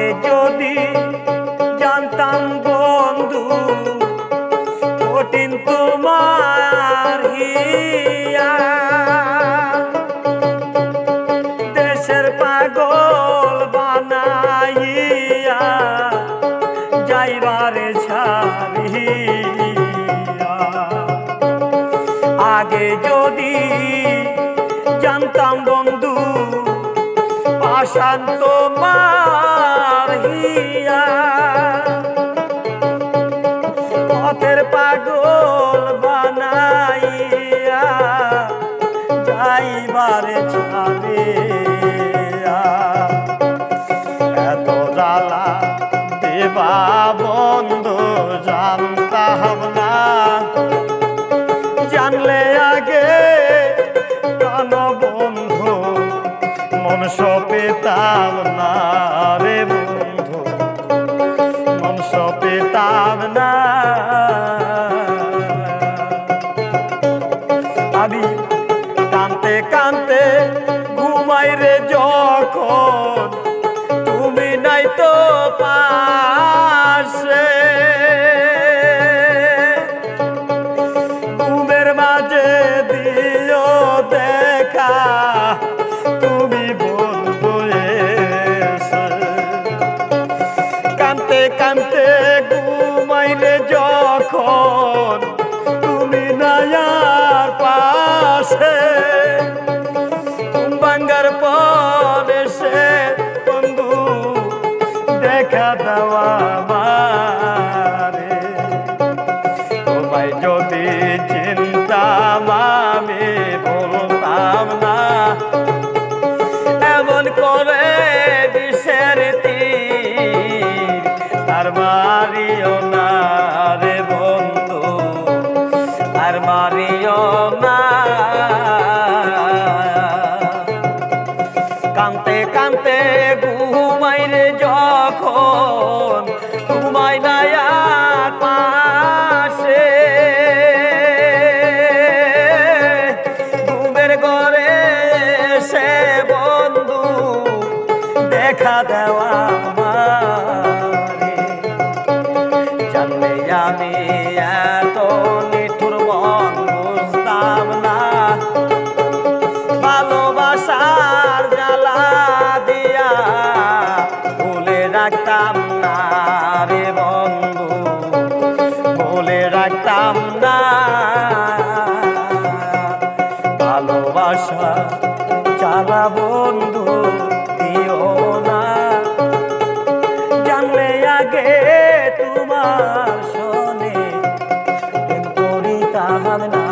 আগে যদি জানতাম বন্ধু কঠিন তোমার হিয়া, দেশের পাগল বানাইয়া যাইবারে ছাড়িয়া। আগে যদি জানতাম বন্ধু পাষাণ তোমার হিয়া, পথের পাগল বানাইয়া যাইবারে ছাড়িয়া। এত জ্বালা দেবা বন্ধু জানতাম না, জানলে আগে কেন বন্ধু মন পেতাম না রে বন্ধু, মন পেতাম না। আমি কানতে কানতে ঘুমাই রে যখন তুমি নাই তো পাশে, ঘুমের মাঝে দিও দেখা তুমি বন্ধু এসে। কানতে কানতে ঘুমাই রে যখন তুমি নাই আর পাশে, বাঙ্গার পর এসে বন্ধু দেখা দেওয়া মারে। তোমায় যদি চিন্তাম আমি বলতাম না, এমন করে বিষের তীর আর মারিও না রে বন্ধু, আর মারিও না। কানতে কানতে ঘুমাই রে যখন ঘুমাই না আর পাশে, ঘুমের ঘরে সে বন্ধু দেখা দেওয়া মারে। জানলে আমি এত নিঠুর মন বুঝতাম না, ভালোবাসার জ্বালা দিয়া ভুলে রাখতাম না রে বন্ধু, ভুলে রাখতাম না। ভালোবাসা জ্বালা বন্ধু দিও না, জানলে আগে তোমার শোনে প্রেম করিতাম না।